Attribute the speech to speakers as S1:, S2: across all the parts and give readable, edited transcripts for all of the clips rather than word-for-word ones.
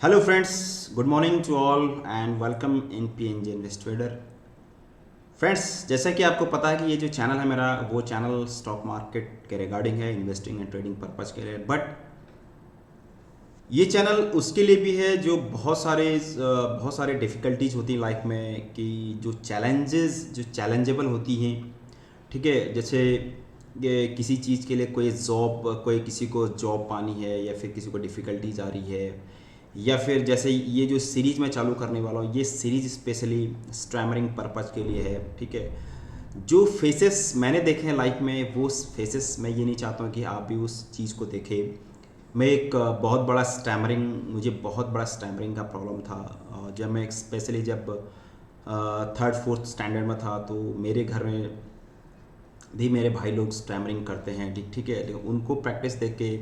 S1: Hello friends, good morning to all and welcome in PNJ invest trader. Friends, जैसा कि आपको पता है कि ये जो चैनल है मेरा, वो चैनल स्टॉक मार्केट के रिगार्डिंग है, इन्वेस्टिंग एंड ट्रेडिंग पर्पज़ के लिए। बट ये चैनल उसके लिए भी है जो बहुत सारे डिफ़िकल्टीज होती हैं लाइफ में, कि जो चैलेंजेबल होती हैं। ठीक है, जैसे ये किसी चीज़ के लिए कोई किसी को जॉब पानी है, या फिर किसी को डिफ़िकल्टीज आ रही है, या फिर जैसे ये जो सीरीज़ मैं चालू करने वाला हूँ, ये सीरीज़ स्पेशली स्ट्रैमरिंग पर्पज़ के लिए है। ठीक है, जो फेसेस मैंने देखे हैं लाइफ में, वो फेसेस मैं ये नहीं चाहता हूँ कि आप भी उस चीज़ को देखें। मैं एक मुझे बहुत बड़ा स्टैमरिंग का प्रॉब्लम था। जब मैं स्पेशली जब थर्ड फोर्थ स्टैंडर्ड में था, तो मेरे घर में भी मेरे भाई लोग स्टैमरिंग करते हैं। ठीक ठीक है, लेकिन उनको प्रैक्टिस देख के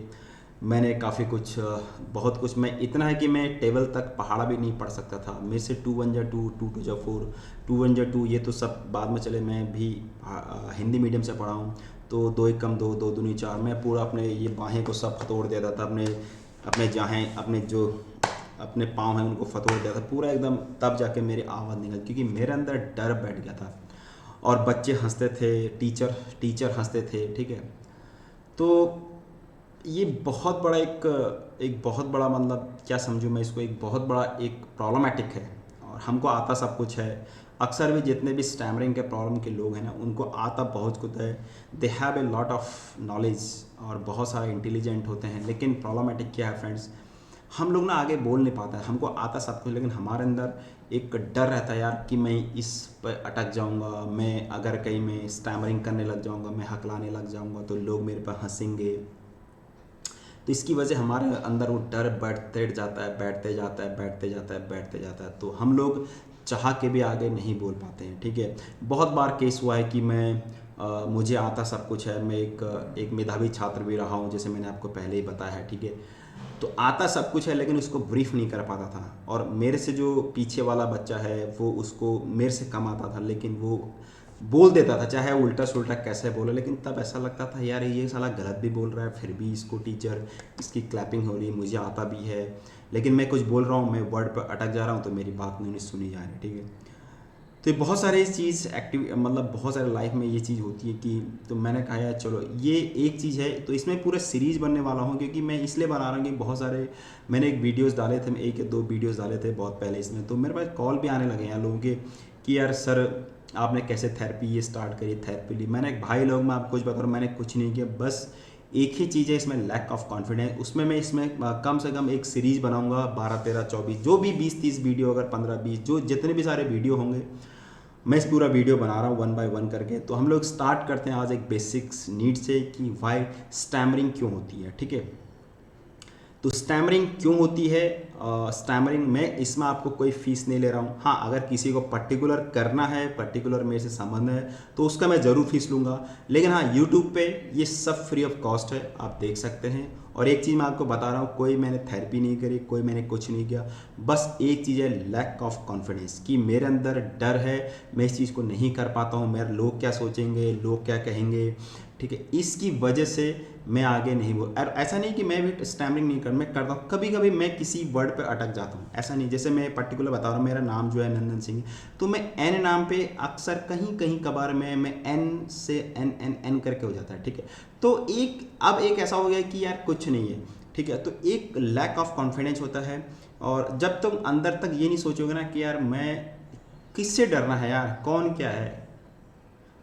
S1: मैंने काफ़ी कुछ बहुत कुछ, मैं इतना है कि मैं टेबल तक पहाड़ा भी नहीं पढ़ सकता था। मेरे से 2 1 जा 2, 2 2 जा 4, 2 1 जा 2, ये तो सब बाद में चले। मैं भी हिंदी मीडियम से पढ़ा हूँ, तो 2 1 कम 2, 2 2 4, मैं पूरा अपने ये बाहें को सब फतोड़ देता था। अपने अपने जाहें अपने जो अपने पाँव हैं उनको फतोड़ देता था पूरा एकदम। तब जाके मेरी आवाज़ निकल, क्योंकि मेरे अंदर डर बैठ गया था। और बच्चे हंसते थे, टीचर टीचर हंसते थे। ठीक है, तो ये बहुत बड़ा एक बहुत बड़ा, मतलब क्या समझूं मैं इसको, एक बहुत बड़ा एक प्रॉब्लमेटिक है। और हमको आता सब कुछ है। अक्सर भी जितने भी स्टैमरिंग के प्रॉब्लम के लोग हैं ना, उनको आता बहुत कुछ है। They have a lot of knowledge और बहुत सारे इंटेलिजेंट होते हैं, लेकिन प्रॉब्लमेटिक क्या है फ्रेंड्स, हम लोग ना आगे बोल नहीं पाते हैं। हमको आता सब कुछ, लेकिन हमारे अंदर एक डर रहता है यार, कि मैं इस पर अटक जाऊंगा। मैं अगर कहीं मैं स्टैमरिंग करने लग जाऊंगा, मैं हकलाने लग जाऊंगा, तो लोग मेरे पर हंसेंगे। तो इसकी वजह हमारे अंदर वो डर बढ़ते जाता है, बैठते जाता है, बैठते जाता है, बैठते जाता है। तो हम लोग चाह के भी आगे नहीं बोल पाते हैं। ठीक है, बहुत बार केस हुआ है कि मुझे आता सब कुछ है। मैं एक मेधावी छात्र भी रहा हूँ, जैसे मैंने आपको पहले ही बताया है। ठीक है, तो आता सब कुछ है, लेकिन उसको ब्रीफ नहीं कर पाता था। और मेरे से जो पीछे वाला बच्चा है, वो उसको मेरे से कम आता था, लेकिन वो बोल देता था, चाहे उल्टा सुल्टा कैसे बोले। लेकिन तब ऐसा लगता था यार, ये साला गलत भी बोल रहा है, फिर भी इसको टीचर इसकी क्लैपिंग हो रही है, मुझे आता भी है, लेकिन मैं कुछ बोल रहा हूँ, मैं वर्ड पर अटक जा रहा हूँ, तो मेरी बात नहीं सुनी जा रही। ठीक है, तो ये बहुत सारे इस चीज़ एक्टिव, मतलब बहुत सारे लाइफ में ये चीज़ होती है कि, तो मैंने कहा यार चलो ये एक चीज़ है। तो इसमें पूरा सीरीज़ बनने वाला हूँ, क्योंकि मैं इसलिए बना रहा हूँ कि बहुत सारे मैंने एक वीडियोस डाले थे, 1 या 2 वीडियोस डाले थे बहुत पहले इसमें। तो मेरे पास कॉल भी आने लगे हैं लोगों के, कि यार सर आपने कैसे थेरेपी ये स्टार्ट करी, थेरेपी ली। मैंने भाई लोग, मैं आपको कुछ बता रहा हूँ, मैंने कुछ नहीं किया। बस एक ही चीज़ है इसमें, लैक ऑफ कॉन्फिडेंस। उसमें मैं इसमें कम से कम एक सीरीज़ बनाऊंगा, 12 13 24, जो भी 20 30 वीडियो, अगर 15 20, जो जितने भी सारे वीडियो होंगे, मैं इस पूरा वीडियो बना रहा हूँ 1 बाय 1 करके। तो हम लोग स्टार्ट करते हैं आज एक बेसिक्स नीड से, कि वाई स्टैमरिंग क्यों होती है। ठीक है, तो स्टैमरिंग क्यों होती है, स्टैमरिंग में इसमें आपको कोई फीस नहीं ले रहा हूँ। हाँ, अगर किसी को पर्टिकुलर करना है, पर्टिकुलर मेरे से संबंध है, तो उसका मैं ज़रूर फीस लूँगा। लेकिन हाँ, यूट्यूब पे ये सब फ्री ऑफ कॉस्ट है, आप देख सकते हैं। और एक चीज़ मैं आपको बता रहा हूँ, कोई मैंने थेरेपी नहीं करी, कोई मैंने कुछ नहीं किया। बस एक चीज़ है, लैक ऑफ कॉन्फिडेंस, कि मेरे अंदर डर है, मैं इस चीज़ को नहीं कर पाता हूँ। मेरे लोग क्या सोचेंगे, लोग क्या कहेंगे। ठीक है, इसकी वजह से मैं आगे नहीं बोल। और ऐसा नहीं कि मैं भी स्टैमरिंग नहीं कर, मैं करता हूँ कभी कभी, मैं किसी वर्ड पे अटक जाता हूँ। ऐसा नहीं, जैसे मैं पर्टिकुलर बता रहा हूँ, मेरा नाम जो है नंदन सिंह, तो मैं एन नाम पे अक्सर कहीं कहीं कभार मैं एन से एन एन एन करके हो जाता है। ठीक है, तो अब एक ऐसा हो गया कि यार कुछ नहीं है। ठीक है, तो एक लैक ऑफ कॉन्फिडेंस होता है। और जब तुम अंदर तक ये नहीं सोचोगे ना कि यार मैं किससे डरना है, यार कौन क्या है,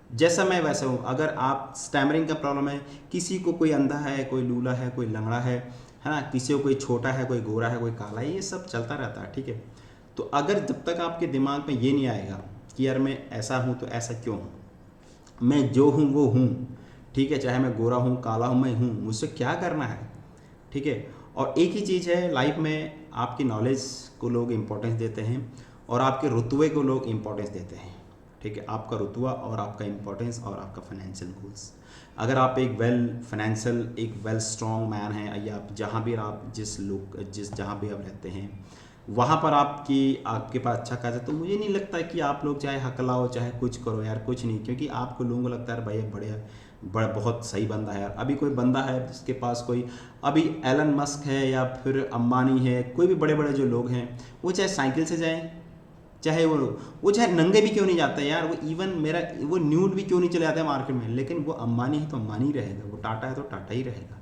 S1: जैसा मैं वैसा हूँ। अगर आप स्टैमरिंग का प्रॉब्लम है, किसी को कोई अंधा है, कोई लूला है, कोई लंगड़ा है ना, किसी को कोई छोटा है, कोई गोरा है, कोई काला है, ये सब चलता रहता है। ठीक है, तो अगर जब तक आपके दिमाग में ये नहीं आएगा कि यार मैं ऐसा हूँ, तो ऐसा क्यों हूँ, मैं जो हूँ वो हूँ। ठीक है, चाहे मैं गोरा हूँ, काला हूँ, मैं हूँ, मुझसे क्या करना है। ठीक है, और एक ही चीज़ है लाइफ में, आपकी नॉलेज को लोग इम्पोर्टेंस देते हैं, और आपके रुतबे को लोग इम्पोर्टेंस देते हैं। ठीक है, आपका रुतबा और आपका इम्पोर्टेंस और आपका फाइनेंशियल गोल्स। अगर आप एक वेल स्ट्रॉन्ग मैन हैं, या आप जहाँ भी आप जिस जहाँ भी आप रहते हैं, वहाँ पर आपके पास अच्छा खासा, तो मुझे नहीं लगता कि आप लोग चाहे हकलाओ चाहे कुछ करो यार, कुछ नहीं। क्योंकि आपको लोगों को लगता है भाई बढ़िया बड़ा बहुत सही बंदा है यार। अभी कोई बंदा है जिसके पास कोई, अभी एलन मस्क है या फिर अंबानी है, कोई भी बड़े बड़े जो लोग हैं, वो चाहे साइकिल से जाएं, चाहे वो चाहे नंगे भी क्यों नहीं जाते यार, वो इवन मेरा वो न्यूड भी क्यों नहीं चले जाते मार्केट में, लेकिन वो अंबानी है तो अंबानी ही रहेगा, वो टाटा है तो टाटा ही रहेगा।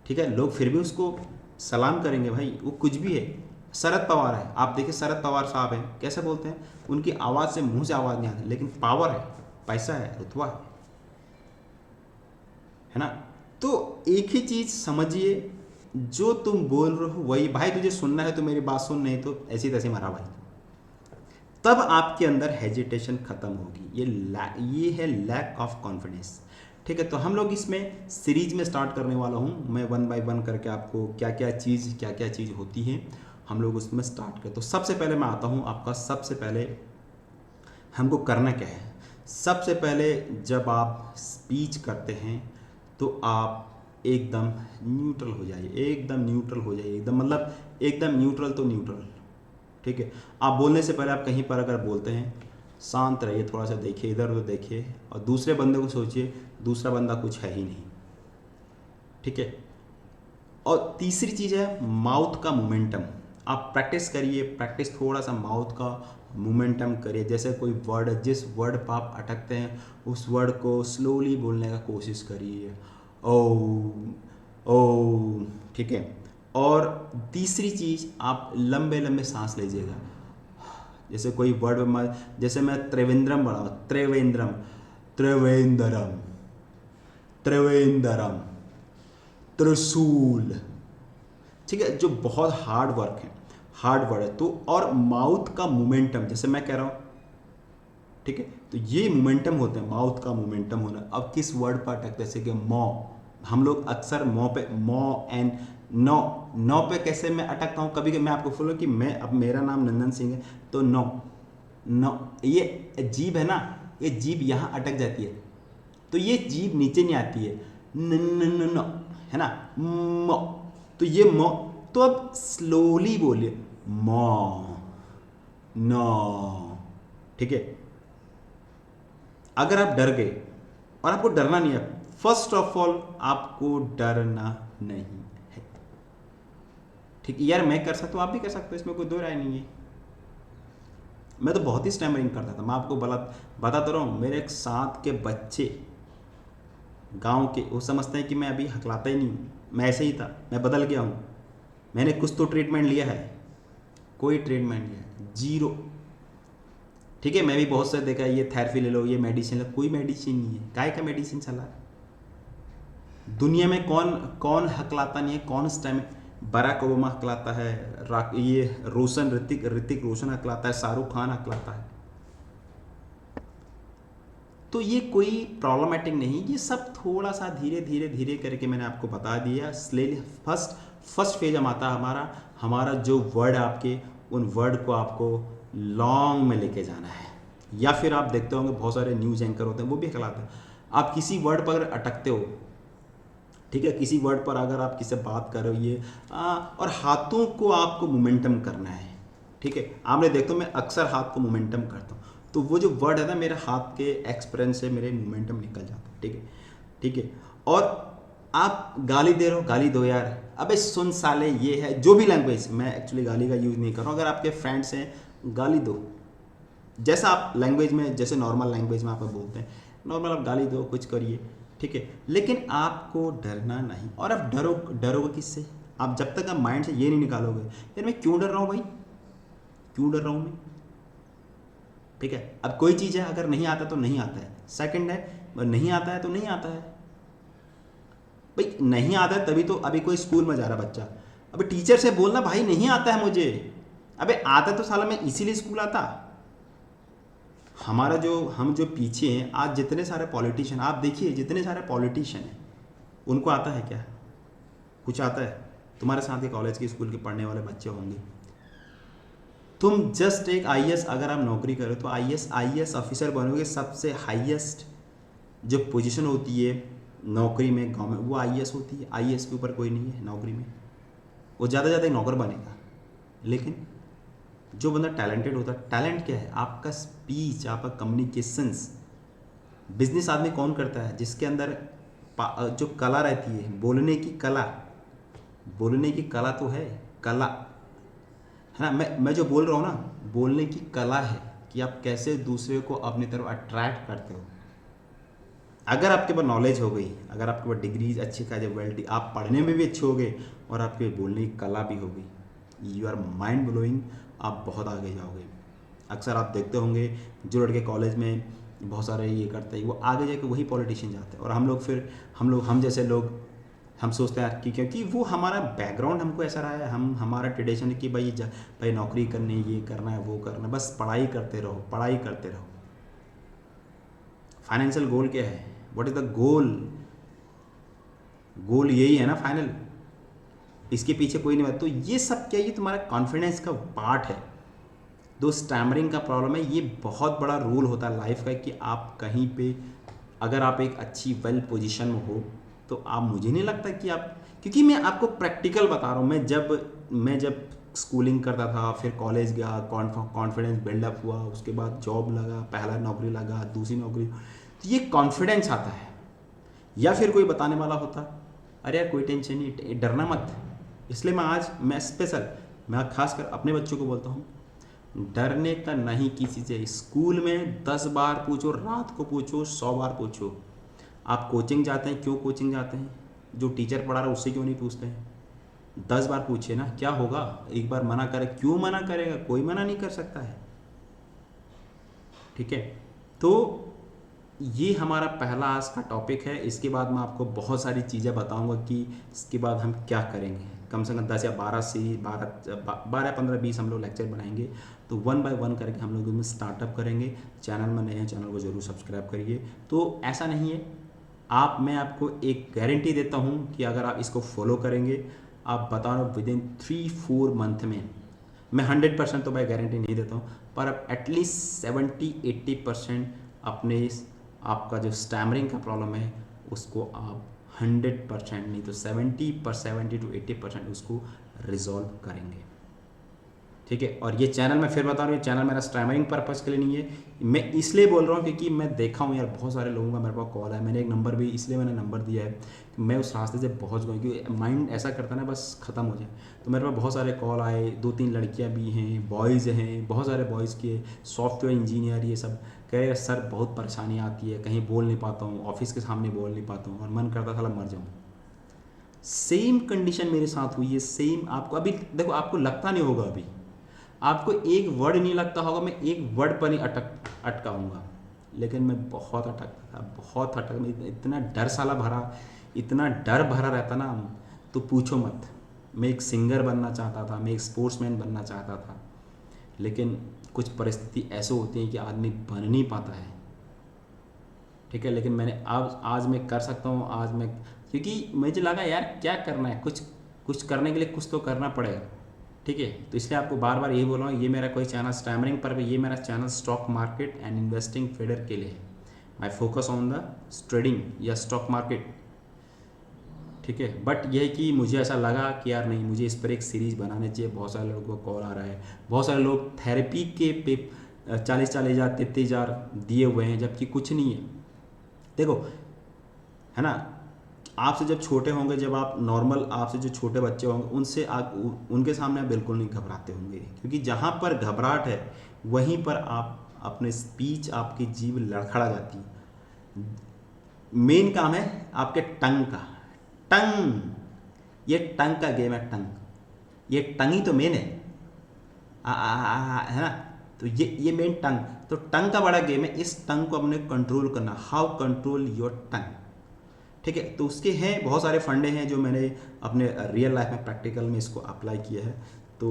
S1: ठीक है, लोग फिर भी उसको सलाम करेंगे भाई, वो कुछ भी है। शरद पवार है, आप देखिए शरद पवार साहब हैं, कैसे बोलते हैं, उनकी आवाज़ से मुंह से आवाज़ नहीं आती, लेकिन पावर है, पैसा है, रुतबा है ना। तो एक ही चीज़ समझिए, जो तुम बोल रहे हो वही भाई, तुझे सुनना है तो मेरी बात सुन, नहीं तो ऐसी तैसी मरा भाई। तब आपके अंदर हेजिटेशन खत्म होगी। ये है लैक ऑफ कॉन्फिडेंस। ठीक है, तो हम लोग इसमें सीरीज में स्टार्ट करने वाला हूँ मैं, वन बाय वन करके आपको क्या क्या चीज़ होती है हम लोग उसमें स्टार्ट करें। तो सबसे पहले मैं आता हूँ आपका, सबसे पहले हमको करना क्या है। सबसे पहले जब आप स्पीच करते हैं तो आप एकदम न्यूट्रल हो जाइए, एकदम न्यूट्रल हो जाइए, एकदम मतलब एकदम न्यूट्रल तो न्यूट्रल। ठीक है, आप बोलने से पहले आप कहीं पर अगर बोलते हैं, शांत रहिए, थोड़ा सा देखिए, इधर उधर देखिए, और दूसरे बंदे को सोचिए दूसरा बंदा कुछ है ही नहीं। ठीक है, और तीसरी चीज़ है माउथ का मोमेंटम। आप प्रैक्टिस करिए, प्रैक्टिस थोड़ा सा माउथ का मोमेंटम करिए। जैसे कोई वर्ड, जिस वर्ड पर आप अटकते हैं उस वर्ड को स्लोली बोलने का कोशिश करिए, ओ ओ। ठीक है, और तीसरी चीज़ आप लंबे लंबे सांस लीजिएगा। जैसे कोई वर्ड, जैसे मैं त्रिवेंद्रम बढ़ा, त्रिवेंद्रम, त्रिवेंद्रम, त्रिवेंद्रम, त्रिशूल। ठीक है, जो बहुत हार्ड वर्क है, हार्ड वर्ड है, तो और माउथ का मोमेंटम, जैसे मैं कह रहा हूँ, ठीक है, तो ये मोमेंटम होते हैं, माउथ का मोमेंटम होना। अब किस वर्ड पर अटक, जैसे कि मौ, हम लोग अक्सर मौ पे, मौ एंड नौ, नौ पे कैसे मैं अटकता हूँ, कभी मैं आपको बोलूँ कि मैं, अब मेरा नाम नंदन सिंह है तो नौ, नौ, ये जीभ है ना, ये जीभ यहाँ अटक जाती है, तो ये जीभ नीचे नहीं आती है, न न न न, है ना, मौ, तो ये मौ, तो अब स्लोली बोलिए, मौ, नौ। ठीक है, अगर आप डर गए, और आपको डरना नहीं है, फर्स्ट ऑफ ऑल आपको डरना नहीं है। ठीक है यार, मैं कर सकता हूँ, आप भी कर सकते हो, इसमें कोई दो राय नहीं है। मैं तो बहुत ही स्टैमरिंग करता था, मैं आपको बताता रहा हूँ, मेरे एक साथ के बच्चे गांव के, वो समझते हैं कि मैं अभी हकलाता ही नहीं हूँ, मैं ऐसे ही था, मैं बदल गया हूँ। मैंने कुछ तो ट्रीटमेंट लिया है, कोई ट्रीटमेंट लिया है, जीरो। ठीक है, मैं भी बहुत से देखा है, ये थेरेपी ले लो, ये मेडिसिन लो, कोई मेडिसिन नहीं है, काय का मेडिसिन चला है दुनिया में। कौन कौन हकलाता नहीं है, कौन इस टाइम, बराक ओबामा हकलाता है, ये रोशन, ऋतिक रोशन हकलाता है, शाहरुख खान हकलाता है। तो ये कोई प्रॉब्लमेटिक नहीं, ये सब थोड़ा सा धीरे धीरे धीरे करके मैंने आपको बता दिया। स्लेली फर्स्ट फेज हम आता है हमारा, हमारा जो वर्ड आपके, उन वर्ड को आपको लॉन्ग में लेके जाना है। या फिर आप देखते होंगे बहुत सारे न्यूज़ एंकर होते हैं, वो भी हकलाते हैं। आप किसी वर्ड पर अटकते हो, ठीक है, किसी वर्ड पर अगर आप किसी बात कर रहे हो, ये और हाथों को आपको मोमेंटम करना है। ठीक है, आपने देखते हो मैं अक्सर हाथ को मोमेंटम करता हूँ, तो वो जो वर्ड है ना, मेरे हाथ के एक्सपीरियंस से मेरे मोमेंटम निकल जाता है। ठीक है, ठीक है, और आप गाली दे रहे हो, गाली दो यार, अबे सुन साले, ये है जो भी लैंग्वेज, मैं एक्चुअली गाली का यूज़ नहीं कर रहा हूँ। अगर आपके फ्रेंड्स हैं, गाली दो, जैसा आप लैंग्वेज में, जैसे नॉर्मल लैंग्वेज में आप बोलते हैं, नॉर्मल आप गाली दो, कुछ करिए। ठीक है, लेकिन आपको डरना नहीं। और आप डरोगे किससे, आप जब तक आप माइंड से ये नहीं निकालोगे यार मैं क्यों डर रहा हूँ भाई, क्यों डर रहा हूँ मैं। ठीक है, अब कोई चीज़ है, अगर नहीं आता तो नहीं आता है, सेकंड है, नहीं आता है तो नहीं आता है भाई, नहीं आता है तभी तो। अभी कोई स्कूल में जा रहा बच्चा, अभी टीचर से बोलना भाई नहीं आता है मुझे, अबे आता तो साला मैं इसीलिए स्कूल आता। हमारा जो, हम जो पीछे हैं आज, जितने सारे पॉलिटिशियन आप देखिए, जितने सारे पॉलिटिशियन हैं, उनको आता है क्या, कुछ आता है। तुम्हारे साथ के कॉलेज के, स्कूल के पढ़ने वाले बच्चे होंगे, तुम जस्ट एक आईएएस, अगर आप नौकरी करो तो आईएएस ऑफिसर बनोगे, सबसे हाईएस्ट जो पोजीशन होती है नौकरी में गांव में, वो आईएएस होती है। आईएएस के ऊपर कोई नहीं है नौकरी में, वो ज़्यादा ज़्यादा नौकर बनेगा। लेकिन जो बंदा टैलेंटेड होता है, टैलेंट क्या है, आपका स्पीच, आपका कम्युनिकेशंस, बिजनेस आदमी कौन करता है? जिसके अंदर जो कला रहती है, बोलने की कला, बोलने की कला तो है, कला है ना। मैं जो बोल रहा हूँ ना, बोलने की कला है कि आप कैसे दूसरे को अपनी तरफ अट्रैक्ट करते हो। अगर आपके पास नॉलेज हो गई, अगर आपके पास डिग्रीज अच्छी खासी वेल्टी, आप पढ़ने में भी अच्छे हो गए और आपके बोलने की कला भी हो गई, यू आर माइंड ब्लोइंग, आप बहुत आगे जाओगे। अक्सर आप देखते होंगे जो लड़के कॉलेज में बहुत सारे ये करते हैं, वो आगे जाके वही पॉलिटिशियन जाते हैं। और हम लोग फिर हम जैसे लोग, हम सोचते हैं कि क्योंकि वो हमारा बैकग्राउंड हमको ऐसा रहा है, हमारा ट्रेडिशन है कि भाई नौकरी करनी, ये करना है, वो करना है, बस पढ़ाई करते रहो, पढ़ाई करते रहो। फाइनेंशियल गोल क्या है? What is the goal? Goal यही है ना फाइनल, इसके पीछे कोई नहीं बात। तो ये सब क्या, ये तुम्हारा कॉन्फिडेंस का पार्ट है। दो स्टैमरिंग का प्रॉब्लम है, ये बहुत बड़ा रूल होता है लाइफ का कि आप कहीं पे अगर आप एक अच्छी वेल पोजीशन में हो तो आप, मुझे नहीं लगता कि आप, क्योंकि मैं आपको प्रैक्टिकल बता रहा हूँ। मैं जब स्कूलिंग करता था, फिर कॉलेज गया, कॉन्फिडेंस बिल्डअप हुआ, उसके बाद जॉब लगा, पहला नौकरी लगा, दूसरी नौकरी, तो ये कॉन्फिडेंस आता है। या फिर कोई बताने वाला होता, अरे यार कोई टेंशन नहीं, डरना मत। इसलिए मैं स्पेशल, मैं खासकर अपने बच्चों को बोलता हूँ, डरने का नहीं किसी से। स्कूल में 10 बार पूछो, रात को पूछो, 100 बार पूछो। आप कोचिंग जाते हैं, क्यों कोचिंग जाते हैं? जो टीचर पढ़ा रहा है उससे क्यों नहीं पूछते हैं? 10 बार पूछिए ना, क्या होगा? एक बार मना करे, क्यों मना करेगा? कोई मना नहीं कर सकता है। ठीक है, तो ये हमारा पहला आज का टॉपिक है। इसके बाद मैं आपको बहुत सारी चीज़ें बताऊंगा कि इसके बाद हम क्या करेंगे। कम से कम 10 या 12 से 12 15 20 हम लोग लेक्चर बनाएंगे। तो 1 बाय 1 करके हम लोग इसमें स्टार्टअप करेंगे। चैनल में नए हैं, चैनल को जरूर सब्सक्राइब करिए। तो ऐसा नहीं है, मैं आपको एक गारंटी देता हूँ कि अगर आप इसको फॉलो करेंगे, आप बता रहे हो विद इन 3-4 मंथ में, मैं 100% तो भाई गारंटी नहीं देता हूँ, पर अब एटलीस्ट 70-80% अपने आपका जो स्टैमरिंग का प्रॉब्लम है उसको आप 100% नहीं तो 70 to 80% उसको रिजॉल्व करेंगे। ठीक है, और ये चैनल मैं फिर बता रहा हूँ, ये चैनल मेरा स्ट्रीमिंग पर्पज़ के लिए नहीं है। मैं इसलिए बोल रहा हूँ क्योंकि मैं देखा हूँ यार, बहुत सारे लोगों का मेरे पास कॉल है। मैंने एक नंबर भी, इसलिए मैंने नंबर दिया है कि मैं उस रास्ते से पहुँच गया, क्योंकि माइंड ऐसा करता है ना बस ख़त्म हो जाए। तो मेरे पास बहुत सारे कॉल आए, 2-3 लड़कियाँ भी हैं, बॉयज़ हैं, बहुत सारे बॉयज़ के सॉफ्टवेयर इंजीनियर, ये सब कह रहे सर बहुत परेशानी आती है, कहीं बोल नहीं पाता हूँ, ऑफिस के सामने बोल नहीं पाता हूँ, और मन करता था मर जाऊँ। सेम कंडीशन मेरे साथ हुई है, सेम। आपको अभी देखो, आपको लगता नहीं होगा, अभी आपको एक वर्ड नहीं लगता होगा, मैं एक वर्ड पर नहीं अटकाऊंगा, लेकिन मैं बहुत अटकता था, बहुत अटक, इतना डर साला भरा, इतना डर भरा रहता ना, तो पूछो मत। मैं एक सिंगर बनना चाहता था, मैं एक स्पोर्ट्समैन बनना चाहता था, लेकिन कुछ परिस्थिति ऐसे होती हैं कि आदमी बन नहीं पाता है। ठीक है, लेकिन मैंने आज मैं कर सकता हूँ। आज मैं, क्योंकि मुझे लगा यार क्या करना है, कुछ करने के लिए कुछ तो करना पड़ेगा। ठीक है, तो इसलिए आपको बार बार यही बोल रहा हूँ, ये मेरा कोई चैनल स्टैमरिंग पर, ये मेरा channel stock market and investing trader के लिए है। My focus on the trading या स्टॉक मार्केट। ठीक है, बट यह है कि मुझे ऐसा लगा कि यार नहीं, मुझे इस पर एक सीरीज़ बनानी चाहिए। बहुत सारे लोगों को कॉल आ रहा है, बहुत सारे लोग थेरेपी के पे 40-40 हज़ार 33 हज़ार दिए हुए हैं, जबकि कुछ नहीं है। देखो, है ना, आपसे जब छोटे होंगे, जब आप नॉर्मल, आपसे जो छोटे बच्चे होंगे, उनके सामने आप बिल्कुल नहीं घबराते होंगे, क्योंकि जहाँ पर घबराहट है वहीं पर आप अपने स्पीच, आपकी जीभ लड़खड़ा जाती है। मेन काम है आपके टंग का, टंग, ये टंग का गेम है, टंग, ये टंग ही तो मेन है। है ना, तो ये मेन टंग, तो टंग का बड़ा गेम है। इस टंग को अपने कंट्रोल करना, हाउ कंट्रोल योर टंग। ठीक है, तो उसके हैं बहुत सारे फंडे हैं जो मैंने अपने रियल लाइफ में प्रैक्टिकल में इसको अप्लाई किया है। तो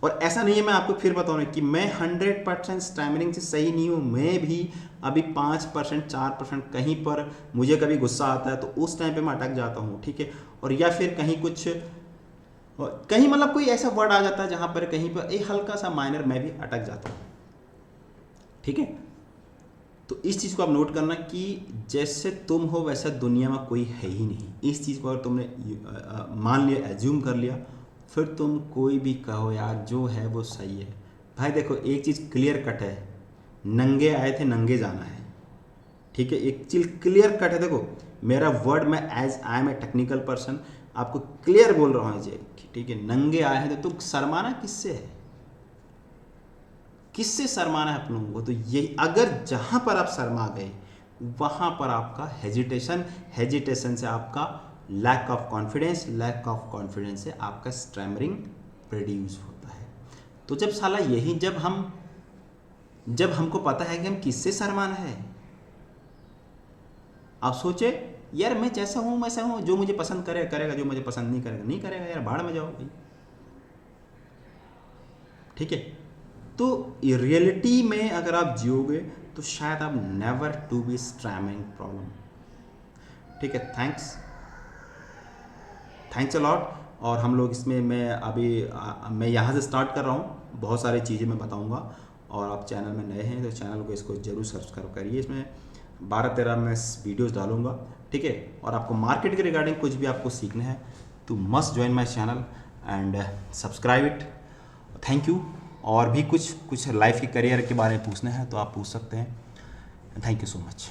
S1: और ऐसा नहीं है, मैं आपको फिर बताऊँ कि मैं 100% स्टैमरिंग से सही नहीं हूँ। मैं भी अभी 5% 4% कहीं पर मुझे कभी गुस्सा आता है तो उस टाइम पे मैं अटक जाता हूँ। ठीक है, और या फिर कहीं मतलब कोई ऐसा वर्ड आ जाता है जहाँ पर कहीं पर एक हल्का सा माइनर मैं भी अटक जाता हूँ। ठीक है, तो इस चीज़ को आप नोट करना कि जैसे तुम हो वैसा दुनिया में कोई है ही नहीं। इस चीज़ को अगर तुमने मान लिया, एज्यूम कर लिया, फिर तुम कोई भी कहो यार जो है वो सही है। भाई देखो, एक चीज़ क्लियर कट है, नंगे आए थे नंगे जाना है। ठीक है, एक चीज क्लियर कट है। देखो मेरा वर्ड, मैं as I am a technical person आपको क्लियर बोल रहा हूँ जी, ठीक है। नंगे आए हैं तो शर्माना किससे है? किससे शर्माना है आप लोगों को? तो ये अगर जहां पर आप शर्मा गए वहां पर आपका हेजिटेशन से आपका lack of confidence, lack of confidence से आपका स्टैमरिंग प्रोड्यूस होता है। तो जब साला यही जब हमको पता है कि हम किससे शर्माना है, आप सोचे यार मैं जैसा हूं वैसा हूं, जो मुझे पसंद करे करेगा, जो मुझे पसंद नहीं करेगा नहीं करेगा, यार भाड़ में जाओ भाई, ठीक है। तो रियलिटी में अगर आप जियोगे तो शायद आप नेवर टू बी स्ट्रैमिंग प्रॉब्लम, ठीक है। Thanks a lot. और हम लोग इसमें मैं यहाँ से स्टार्ट कर रहा हूँ, बहुत सारी चीज़ें मैं बताऊँगा। और आप चैनल में नए हैं तो चैनल को इसको ज़रूर सब्सक्राइब करिए। इसमें 12-13 मैं वीडियोस डालूंगा, ठीक है। और आपको मार्केट के रिगार्डिंग कुछ भी आपको सीखना है तो must join my channel and subscribe it. Thank you. और भी कुछ लाइफ के करियर के बारे में पूछना है तो आप पूछ सकते हैं। Thank you so much.